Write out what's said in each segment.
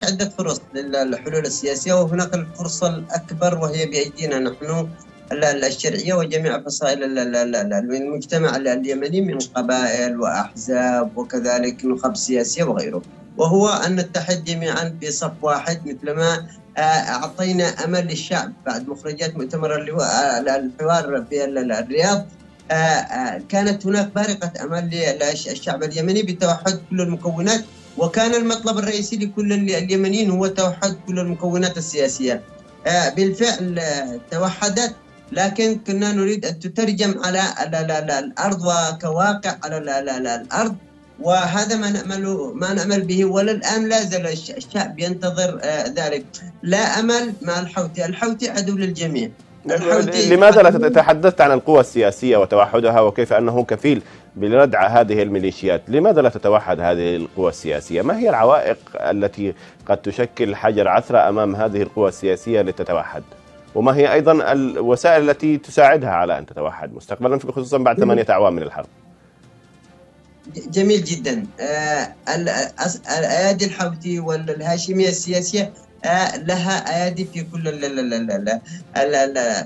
عدة فرص للحلول السياسية، وهناك الفرصة الأكبر وهي بأيدينا نحن الشرعية وجميع فصائل المجتمع اليمني من قبائل وأحزاب وكذلك نخب سياسية وغيره، وهو أن نتحد جميعا في صف واحد مثلما أعطينا أمل للشعب بعد مخرجات مؤتمر الحوار في الرياض. كانت هناك بارقة أمل للشعب اليمني بتوحد كل المكونات، وكان المطلب الرئيسي لكل اليمنيين هو توحد كل المكونات السياسية. بالفعل توحدت، لكن كنا نريد أن تترجم على الأرض وكواقع على الأرض، وهذا ما نأمل به، وللآن لا زال الشعب ينتظر ذلك. لا أمل مع الحوثي عدو للجميع. لماذا لا تتحدثت عن القوى السياسية وتوحدها وكيف أنه كفيل بردع هذه الميليشيات؟ لماذا لا تتوحد هذه القوى السياسية؟ ما هي العوائق التي قد تشكل حجر عثرة أمام هذه القوى السياسية لتتوحد؟ وما هي أيضا الوسائل التي تساعدها على أن تتوحد مستقبلا، خصوصا بعد 8 أعوام من الحرب؟ جميل جدا. الأيادي الحوثي والهاشمية السياسية لها أيادي في كل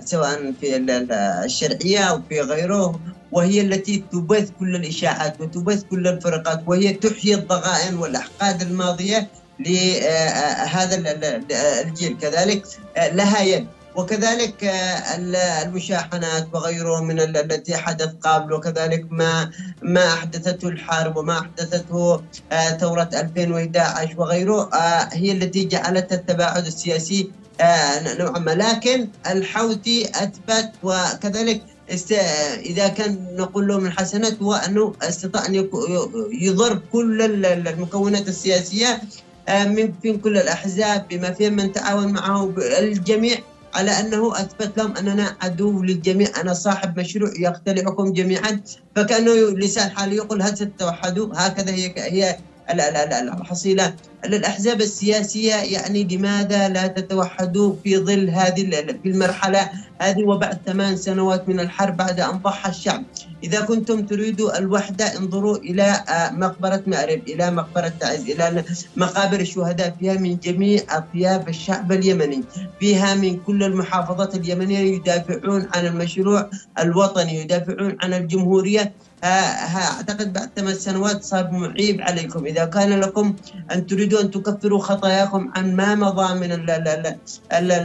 سواء في الشرعية أو في غيره، وهي التي تبث كل الإشاعات وتبث كل الفرقات، وهي تحيي الضغائن والأحقاد الماضية لهذا الجيل. كذلك لها يد، وكذلك المشاحنات وغيره من التي حدث قبل، وكذلك ما أحدثته الحرب وما أحدثته ثورة 2011 وغيره هي التي جعلت التباعد السياسي نوعا ما. لكن الحوثي أثبت، وكذلك إذا كان نقول له من حسنات هو أنه استطاع أن يضرب كل المكونات السياسية من كل الأحزاب بما فيهم من تعاون معه الجميع، على أنه أثبت لهم أننا عدو للجميع، أنا صاحب مشروع يختلعكم جميعا. فكأنه لسان حال يقول هل ستتوحدوا؟ هكذا هي الحصيلة. الأحزاب السياسية يعني لماذا لا تتوحدوا في ظل في المرحلة هذه وبعد 8 سنوات من الحرب، بعد أن ضحى الشعب؟ إذا كنتم تريدوا الوحدة انظروا إلى مقبرة مأرب، إلى مقبرة تعز، إلى مقابر الشهداء، فيها من جميع أطياف الشعب اليمني، فيها من كل المحافظات اليمنية يدافعون عن المشروع الوطني، يدافعون عن الجمهورية. أعتقد بعد 8 سنوات صار معيب عليكم. إذا كان لكم أن تريدوا أن تكفروا خطاياكم عن ما مضى من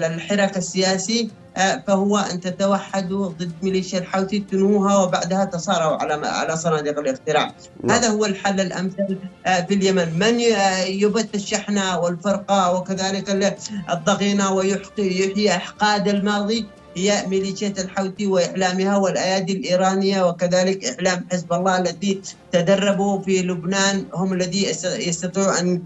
الحراك السياسي، فهو أن تتوحدوا ضد ميليشيا الحوثي، تنوها وبعدها تصارعوا على صناديق الاقتراع. هذا هو الحل الأمثل في اليمن. من يبث الشحنة والفرقة وكذلك الضغينة ويحيي أحقاد الماضي هي ميليشيا الحوثي وإعلامها والأيادي الإيرانية، وكذلك إعلام حزب الله الذي تدربوا في لبنان، هم الذي يستطيعوا أن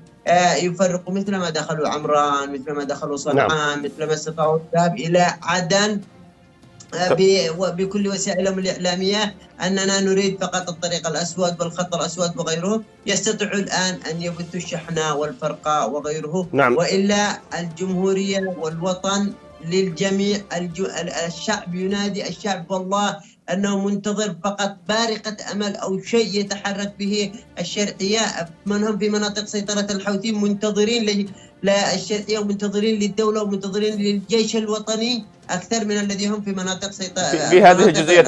يفرقوا مثل ما دخلوا عمران، مثل ما دخلوا صنعاء، مثل ما استطاعوا الذهاب إلى عدن بكل وسائلهم الإعلامية. أننا نريد فقط الطريق الأسود والخط الأسود وغيره. يستطيعوا الآن أن يبثوا الشحنة والفرقة وغيره. نعم. وإلا الجمهورية والوطن للجميع. الشعب ينادي، الشعب والله أنه منتظر فقط بارقة أمل أو شيء يتحرك به الشرعية. من هم في مناطق سيطرة الحوثي منتظرين للشرعية ومنتظرين للدولة ومنتظرين للجيش الوطني أكثر من الذي هم في مناطق سيطرة. في هذه الجزئية